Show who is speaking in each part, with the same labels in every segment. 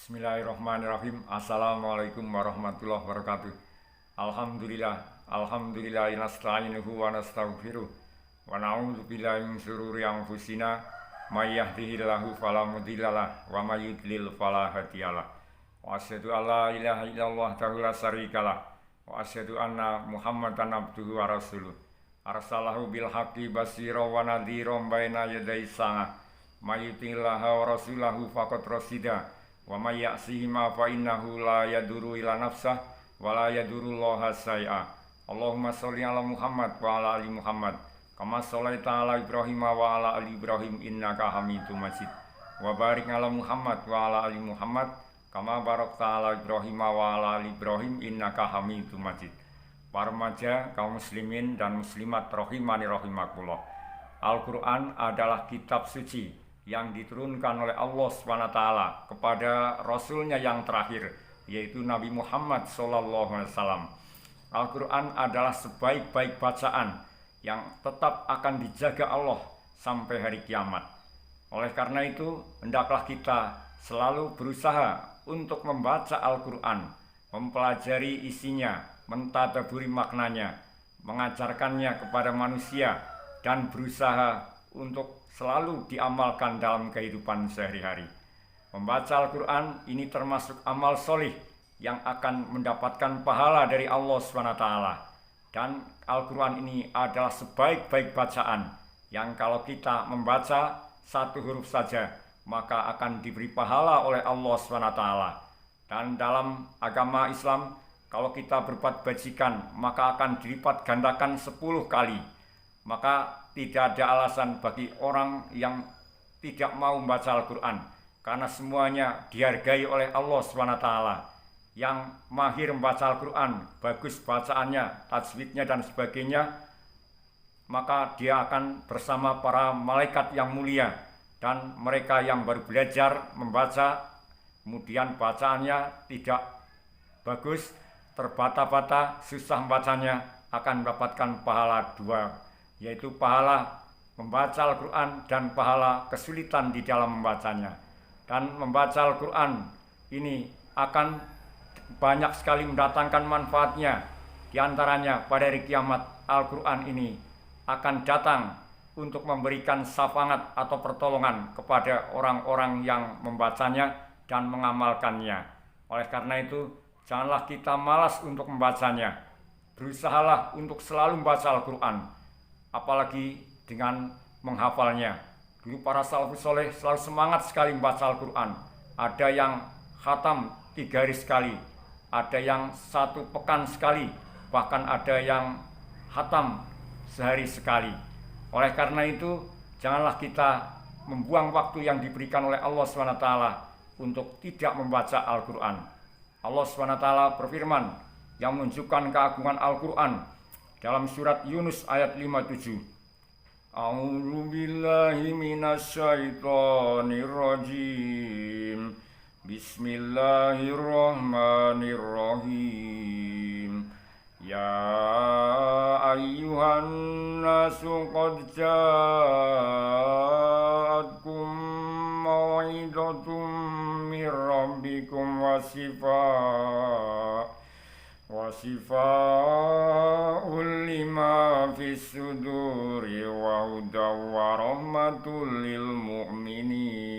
Speaker 1: Bismillahirrahmanirrahim. Assalamualaikum warahmatullahi wabarakatuh. Alhamdulillah nasta'inuhu wa nastaghfiruh wa na'udzu billahi min syururi anfusina may yahdihillahu fala mudhillalah wa may yudlil fala hadiyalah. Wa asyhadu an la ilaha illallah wahdahu la syarikalah wa asyhadu anna Muhammadan abduhu wa rasuluh. Arsalahu bil haqqi basira wa nadhiran baina yaday sa'ah. May yuti'illaha wa rasulahu faqad rasida. Wa may ya'sihima fa innahu la yaduru ila nafsah wa la yadurullaha syai'a. Allahumma sholli ala Muhammad wa ala ali Muhammad kama shallaita ala Ibrahim wa ala ali Ibrahim innaka Hamidum Majid. Wa barik ala Muhammad wa ala ali Muhammad kama barakta ala Ibrahim wa ala ali Ibrahim innaka Hamidum Majid. Para remaja, kaum muslimin dan muslimat rahimani rahimakumullah. Al-Quran adalah kitab suci yang diturunkan oleh Allah SWT kepada Rasulnya yang terakhir, yaitu Nabi Muhammad SAW. Al-Quran adalah sebaik-baik bacaan yang tetap akan dijaga Allah sampai hari kiamat. Oleh karena itu, hendaklah kita selalu berusaha untuk membaca Al-Quran, mempelajari isinya, mentadaburi maknanya, mengajarkannya kepada manusia, dan berusaha untuk selalu diamalkan dalam kehidupan sehari-hari. Membaca Al-Quran ini termasuk amal solih yang akan mendapatkan pahala dari Allah SWT. Dan Al-Quran ini adalah sebaik-baik bacaan yang kalau kita membaca satu huruf saja maka akan diberi pahala oleh Allah SWT. Dan dalam agama Islam, kalau kita berbuat bajikan maka akan dilipat gandakan 10 kali. Maka tidak ada alasan bagi orang yang tidak mau membaca Al-Quran, karena semuanya dihargai oleh Allah SWT. Yang mahir membaca Al-Quran, bagus bacaannya, tajwidnya dan sebagainya, maka dia akan bersama para malaikat yang mulia. Dan mereka yang baru belajar membaca, kemudian bacaannya tidak bagus, terbata-bata, susah membacanya, akan mendapatkan pahala dua, yaitu pahala membaca Al-Quran dan pahala kesulitan di dalam membacanya. Dan membaca Al-Quran ini akan banyak sekali mendatangkan manfaatnya. Di antaranya pada hari kiamat, Al-Quran ini akan datang untuk memberikan syafaat atau pertolongan kepada orang-orang yang membacanya dan mengamalkannya. Oleh karena itu, janganlah kita malas untuk membacanya. Berusahalah untuk selalu membaca Al-Quran, apalagi dengan menghafalnya. Dulu para salafus soleh selalu semangat sekali membaca Al-Quran. Ada yang khatam 3 hari sekali, ada yang 1 pekan sekali, bahkan ada yang khatam sehari sekali. Oleh karena itu, janganlah kita membuang waktu yang diberikan oleh Allah SWT untuk tidak membaca Al-Quran. Allah SWT berfirman yang menunjukkan keagungan Al-Quran dalam surat Yunus ayat 57. A'udzu billahi minasyaitonir rajim. Bismillahirrahmanirrahim. Ya ayyuhan nasu qad ja'atkum mau'izatum mir rabbikum wa shifa'un lima fis suduri wa hudaw wa rahmatul lil mu'minin.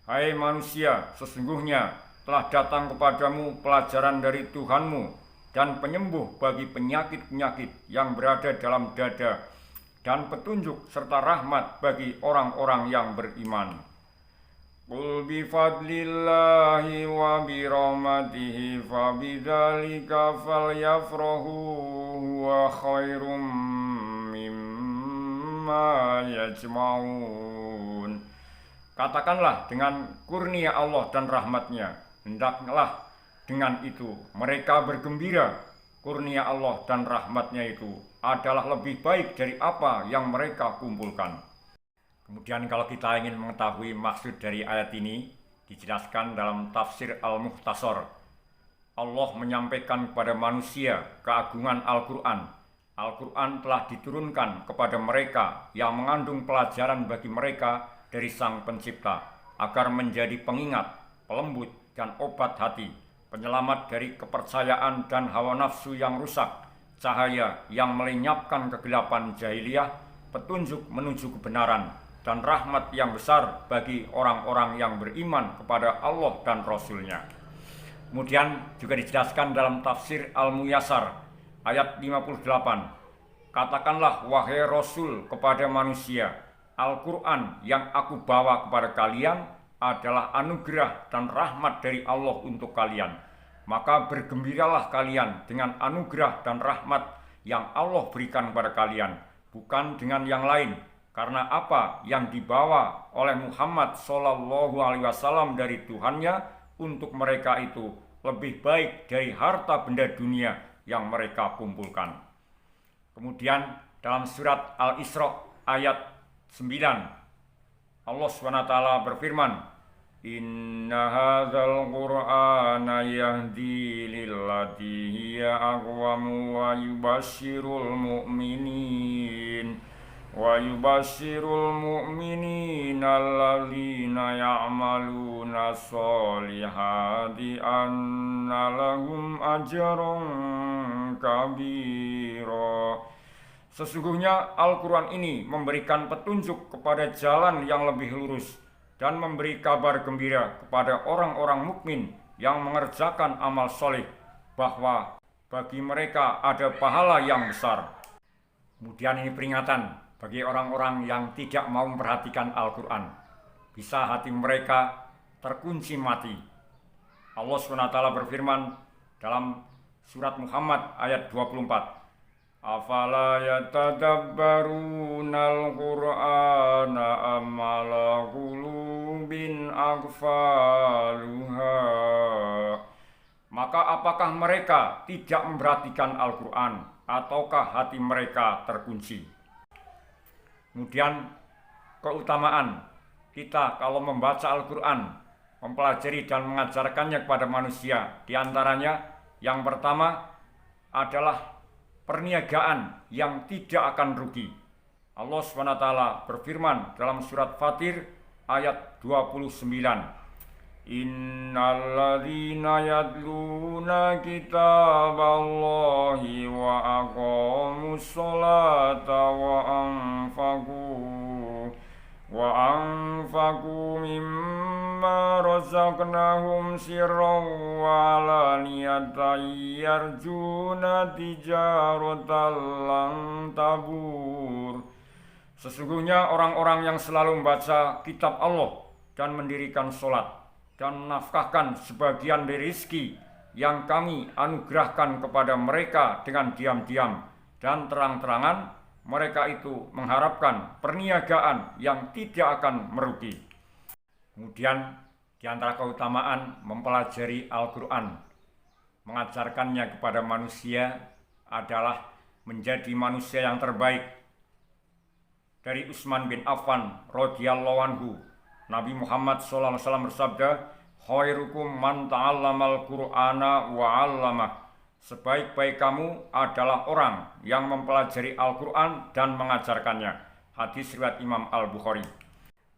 Speaker 1: Hai manusia, sesungguhnya telah datang kepadamu pelajaran dari Tuhanmu dan penyembuh bagi penyakit-penyakit yang berada dalam dada, dan petunjuk serta rahmat bagi orang-orang yang beriman. Qul bifadlillahi wa birahmatihi fabidzalika falyafrahu huwa khairum mimma yajma'un. Katakanlah dengan kurnia Allah dan rahmatnya, hendaklah dengan itu mereka bergembira. Kurnia Allah dan rahmatnya itu adalah lebih baik dari apa yang mereka kumpulkan. Kemudian kalau kita ingin mengetahui maksud dari ayat ini, dijelaskan dalam tafsir Al-Mukhtasar. Allah menyampaikan kepada manusia keagungan Al-Quran. Al-Quran telah diturunkan kepada mereka yang mengandung pelajaran bagi mereka dari Sang Pencipta, agar menjadi pengingat pelembut dan obat hati, penyelamat dari kepercayaan dan hawa nafsu yang rusak, cahaya yang melenyapkan kegelapan jahiliyah, petunjuk menuju kebenaran, dan rahmat yang besar bagi orang-orang yang beriman kepada Allah dan Rasul-Nya. Kemudian juga dijelaskan dalam tafsir Al-Muyassar ayat 58. Katakanlah wahai Rasul kepada manusia, Al-Quran yang aku bawa kepada kalian adalah anugerah dan rahmat dari Allah untuk kalian. Maka bergembiralah kalian dengan anugerah dan rahmat yang Allah berikan kepada kalian, bukan dengan yang lain. Karena apa yang dibawa oleh Muhammad SAW dari Tuhannya untuk mereka itu lebih baik dari harta benda dunia yang mereka kumpulkan. Kemudian dalam surat Al-Isra ayat 9 Allah SWT berfirman, Inna hadzal qur'ana yahdi lillati hiya aqwamu wa yubashshirul mu'minina alladzina ya'maluna sholihati anna lahum ajran kabira. Sesungguhnya Al-Quran ini memberikan petunjuk kepada jalan yang lebih lurus dan memberi kabar gembira kepada orang-orang mukmin yang mengerjakan amal soleh bahwa bagi mereka ada pahala yang besar. Kemudian ini peringatan bagi orang-orang yang tidak mau memperhatikan Al-Quran. Bisa hati mereka terkunci mati. Allah SWT berfirman dalam surat Muhammad ayat 24. Afala yatadabbarunal Qur'ana am ala qulubin aghfaluha. Maka apakah mereka tidak memperhatikan Al-Quran ataukah hati mereka terkunci? Kemudian keutamaan kita kalau membaca Al-Quran, mempelajari dan mengajarkannya kepada manusia. Di antaranya yang pertama adalah perniagaan yang tidak akan rugi. Allah SWT berfirman dalam surat Fatir ayat 29. Innalladzina yatluna kitaballahi wa aqamus sholata wa anfaqu mimma razaqnahum sirran wa alaniyatan yarjuna tijaratan lan tabur. Sesungguhnya orang-orang yang selalu membaca kitab Allah dan mendirikan sholat dan menafkahkan sebagian dari rezeki yang kami anugerahkan kepada mereka dengan diam-diam dan terang-terangan, mereka itu mengharapkan perniagaan yang tidak akan merugi. Kemudian di antara keutamaan mempelajari Al-Quran, mengajarkannya kepada manusia adalah menjadi manusia yang terbaik. Dari Utsman bin Affan radhiyallahu anhu, Nabi Muhammad SAW bersabda, khairukum man ta'allamal Qur'ana wa 'allamah. Sebaik-baik kamu adalah orang yang mempelajari Al-Quran dan mengajarkannya. Hadis riwayat Imam Al-Bukhari.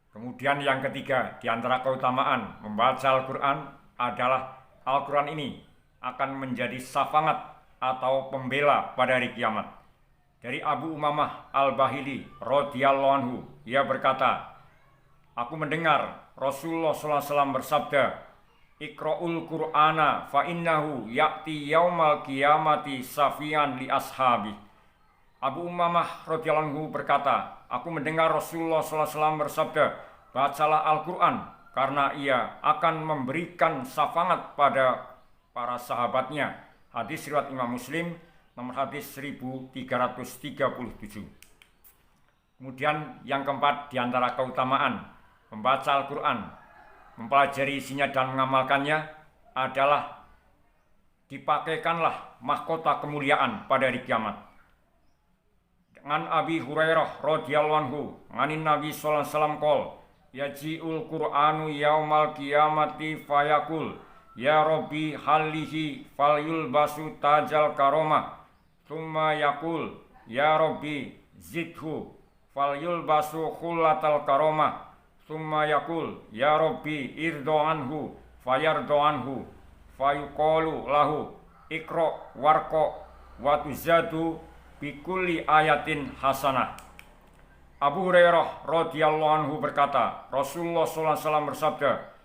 Speaker 1: Kemudian yang ketiga, di antara keutamaan membaca Al-Quran adalah Al-Quran ini akan menjadi syafaat atau pembela pada hari kiamat. Dari Abu Umamah Al-Bahili radhiyallahu anhu, ia berkata, aku mendengar Rasulullah SAW bersabda, Iqra'ul Qur'ana fa innahu ya'ti yaumal qiyamati safian li ashabi. Abu Umamah radhiyallahu anhu berkata, aku mendengar Rasulullah SAW bersabda, bacalah Al-Quran karena ia akan memberikan syafaat pada para sahabatnya. Hadis riwayat Imam Muslim nomor hadis 1337. Kemudian yang keempat di antara keutamaan membaca Al-Quran, mempelajari isinya dan mengamalkannya adalah dipakaikanlah mahkota kemuliaan pada hari kiamat. Dengan Abi Hurairah radhiyallahu anhu, nganin Nabi sallallahu alaihi wasallam qol, yaji'ul Qur'anu yaumal qiyamati fayaqul, ya Rabbi halihi falyulbasu tajal karomah, thumma yaqul, ya Rabbi zidhu falyulbasu khullatal karomah, thumma yaqul, ya Rabbi irdo anhu fayardo anhu fayuqalu lahu iqra warqa wa tuzadu bikulli ayatin hasanah. Abu Hurairah radhiyallahu anhu berkata, Rasulullah SAW bersabda,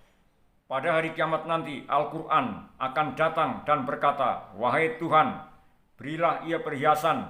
Speaker 1: pada hari kiamat nanti Al-Quran akan datang dan berkata, wahai Tuhan, berilah ia perhiasan,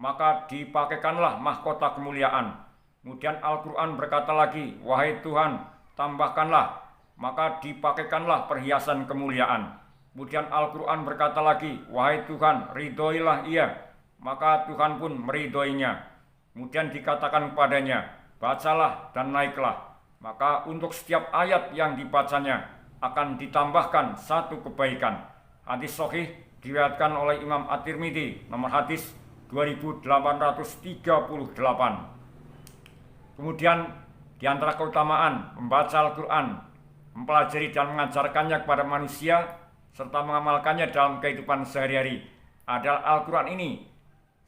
Speaker 1: maka dipakaikanlah mahkota kemuliaan. Kemudian Al-Quran berkata lagi, wahai Tuhan, tambahkanlah, maka dipakaikanlah perhiasan kemuliaan. Kemudian Al-Quran berkata lagi, wahai Tuhan, ridhoilah ia, maka Tuhan pun meridhoinya. Kemudian dikatakan kepadanya, bacalah dan naiklah. Maka untuk setiap ayat yang dibacanya akan ditambahkan satu kebaikan. Hadis sahih diriwayatkan oleh Imam At-Tirmidzi, nomor hadis 2838. Kemudian di antara keutamaan membaca Al-Quran, mempelajari dan mengajarkannya kepada manusia, serta mengamalkannya dalam kehidupan sehari-hari adalah Al-Quran ini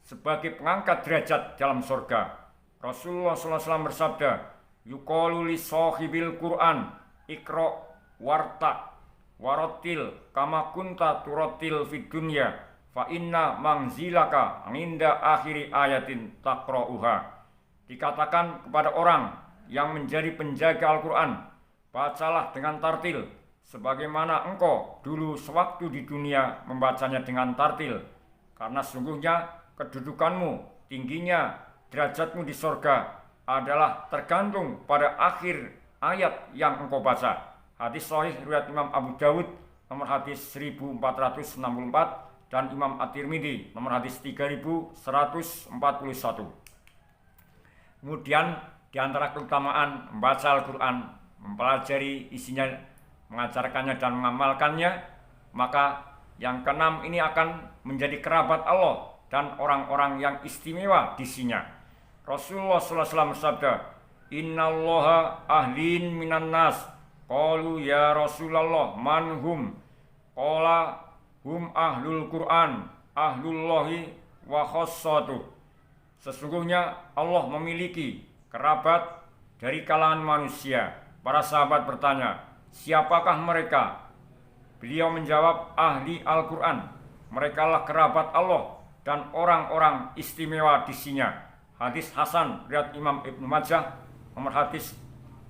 Speaker 1: sebagai pengangkat derajat dalam surga. Rasulullah SAW bersabda, yuqalu li sahibil Qur'an iqra warta warotil kama kunta turotil fid dunya fa inna manzilaka inda akhiri ayatin taqra'uha. Dikatakan kepada orang yang menjadi penjaga Al-Quran, bacalah dengan tartil sebagaimana engkau dulu sewaktu di dunia membacanya dengan tartil, karena sungguhnya kedudukanmu, tingginya derajatmu di surga adalah tergantung pada akhir ayat yang engkau baca. Hadis sahih riwayat Imam Abu Dawud nomor hadis 1464 dan Imam At-Tirmidzi nomor hadis 3141. Kemudian di antara keutamaan membaca Al-Quran, mempelajari isinya, mengajarkannya dan mengamalkannya, maka yang keenam ini akan menjadi kerabat Allah dan orang-orang yang istimewa di sisinya. Rasulullah SAW bersabda, innallaha ahlin minan nas. Qalu ya Rasulullah man hum? Qala hum ahlul Quran, ahlullahi wa khassatuh. Sesungguhnya Allah memiliki kerabat dari kalangan manusia. Para sahabat bertanya, siapakah mereka? Beliau menjawab, ahli Al-Quran. Merekalah kerabat Allah dan orang-orang istimewa di sisinya. Hadis Hasan riwayat Imam Ibnu Majah nomor hadis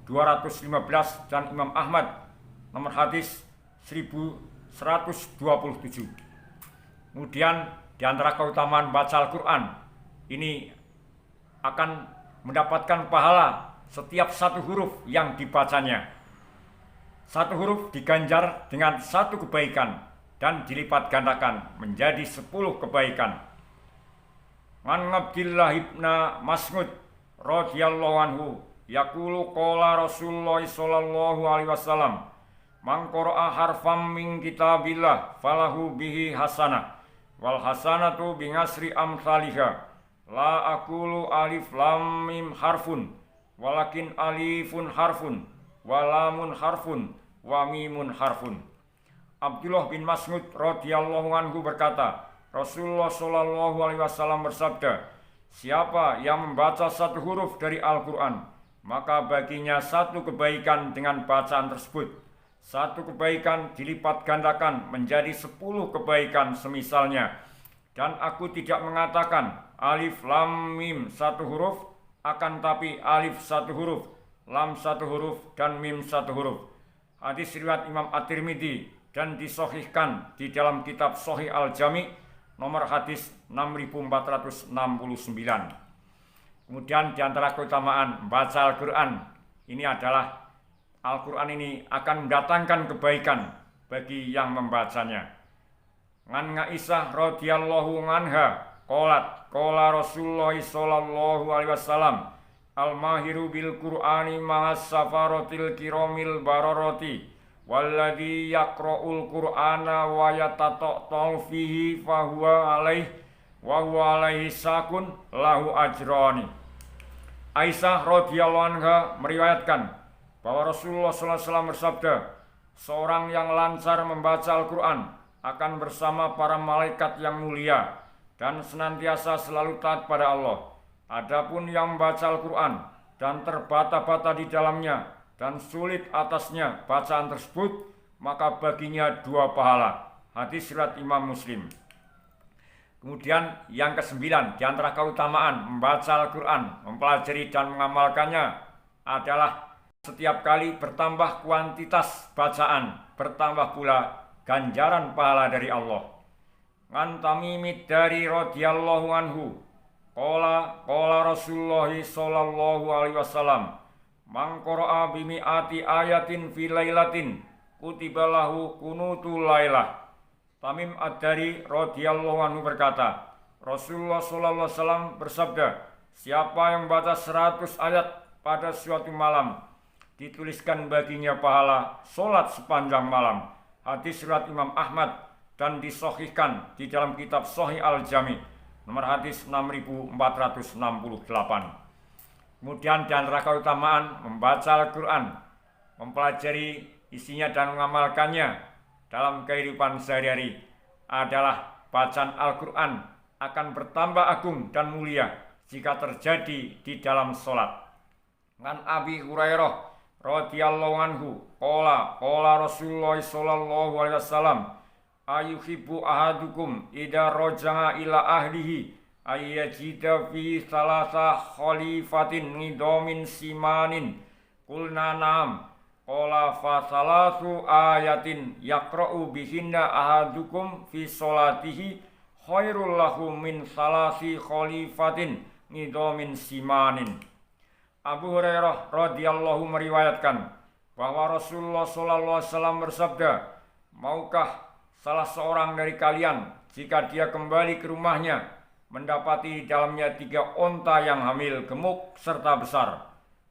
Speaker 1: 215 dan Imam Ahmad nomor hadis 1127. Kemudian di antara keutamaan baca Al-Quran ini akan mendapatkan pahala setiap satu huruf yang dibacanya. Satu huruf diganjar dengan satu kebaikan dan dilipat gandakan menjadi 10 kebaikan. An Abdillah ibn Mas'ud radhiyallahu anhu yaqulu qala Rasulullah sallallahu alaihi wasallam man qara'a harfam min kitabillah falahu bihi hasanah wal hasanatu bi ngasri amsalihha la aqulu alif lam mim harfun walakin alifun harfun wa lamun harfun wa mimun harfun. Abdullah bin Mas'ud radhiyallahu anhu berkata, Rasulullah sallallahu alaihi wasallam bersabda, siapa yang membaca satu huruf dari Al-Quran, maka baginya satu kebaikan dengan bacaan tersebut. Satu kebaikan dilipat gandakan menjadi 10 kebaikan semisalnya. Dan aku tidak mengatakan alif lam mim satu huruf, akan tapi alif satu huruf, lam satu huruf, dan mim satu huruf. Hadis riwayat Imam At-Tirmidzi dan disahihkan di dalam kitab Sahih Al-Jami nomor hadis 6469. Kemudian di antara keutamaan membaca Al-Quran ini adalah Al-Quran ini akan mendatangkan kebaikan bagi yang membacanya. Ngan Aisyah radhiyallahu anha qalat qala Rasulullah sallallahu alaihi wasallam al-mahiru bil Qur'ani ma'as safaratil kiramil bararati walladzi yaqra'ul Qur'ana wa yatata'u fihi fahuwa alaihi sakun lahu ajrani. Aisyah radhiyallahu anha meriwayatkan bahwa Rasulullah SAW bersabda, seorang yang lancar membaca Al-Quran akan bersama para malaikat yang mulia dan senantiasa selalu taat pada Allah. Adapun yang membaca Al-Quran dan terbata-bata di dalamnya dan sulit atasnya bacaan tersebut, maka baginya 2 pahala. Hadis riwayat Imam Muslim. Kemudian yang ke-9 di antara keutamaan membaca Al-Quran, mempelajari dan mengamalkannya adalah setiap kali bertambah kuantitas bacaan, bertambah pula ganjaran pahala dari Allah. Ngan Tamimid dari radhiyallahu anhu, qala Rasulullah sallallahu alaihi wasallam, man qara'a bi mi'ati ayatin fi lailatin kutiba lahu kunutul lailah. Tamim Ad-Dari radhiyallahu anhu berkata, Rasulullah sallallahu alaihi wasallam bersabda, siapa yang membaca 100 ayat pada suatu malam, dituliskan baginya pahala solat sepanjang malam. Hadis riwayat Imam Ahmad dan disahihkan di dalam kitab Sahih Al-Jami nomor hadis 6468. Kemudian di antara keutamaan membaca Al-Quran, mempelajari isinya dan mengamalkannya dalam kehidupan sehari-hari adalah bacaan Al-Quran akan bertambah agung dan mulia jika terjadi di dalam sholat. Ngan Abi Hurairah radhiyallahu anhu, qala Rasulullah sallallahu alaihi wasallam, ayuhibbu ahadukum idza raja'a ila ahlihi ayyajida fi salasa khalifatin nidomin simanin. Qulna na'am. Qala fa salasu ayatin yaqra'u bihinna ahadukum fi sholatihi khairul lahu min salasi khalifatin nidomin simanin. Abu Hurairah radhiyallahu meriwayatkan bahwa Rasulullah sallallahu alaihi wasallam bersabda, maukah salah seorang dari kalian jika dia kembali ke rumahnya mendapati di dalamnya 3 onta yang hamil, gemuk serta besar?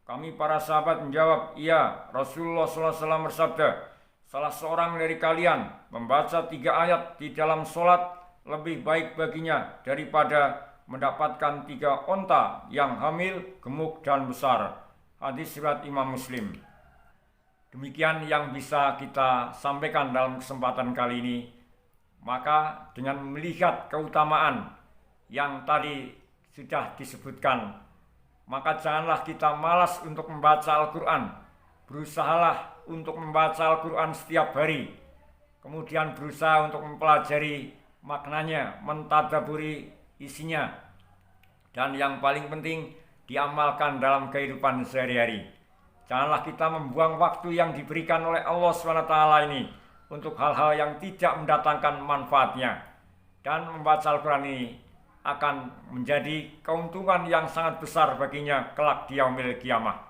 Speaker 1: Kami para sahabat menjawab, iya. Rasulullah SAW bersabda, salah seorang dari kalian membaca 3 ayat di dalam sholat lebih baik baginya daripada mendapatkan 3 onta yang hamil, gemuk dan besar. Hadis riwayat Imam Muslim. Demikian yang bisa kita sampaikan dalam kesempatan kali ini. Maka dengan melihat keutamaan yang tadi sudah disebutkan, maka janganlah kita malas untuk membaca Al-Quran. Berusahalah untuk membaca Al-Quran setiap hari. Kemudian berusaha untuk mempelajari maknanya, mentadaburi isinya. Dan yang paling penting, diamalkan dalam kehidupan sehari-hari. Janganlah kita membuang waktu yang diberikan oleh Allah SWT ini untuk hal-hal yang tidak mendatangkan manfaatnya. Dan membaca Al-Quran ini akan menjadi keuntungan yang sangat besar baginya kelak di yaumil qiyamah.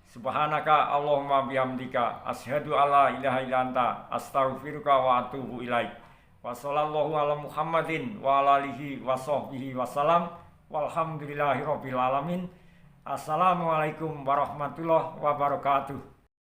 Speaker 1: Subhanaka Allahumma bihamdika asyhadu alla ilaha illa anta astaghfiruka wa atubu ilaik. Wa sallallahu ala Muhammadin wa ala alihi wa sahbihi wasallam. Walhamdulillahi rabbil alamin. Assalamualaikum warahmatullahi wabarakatuh.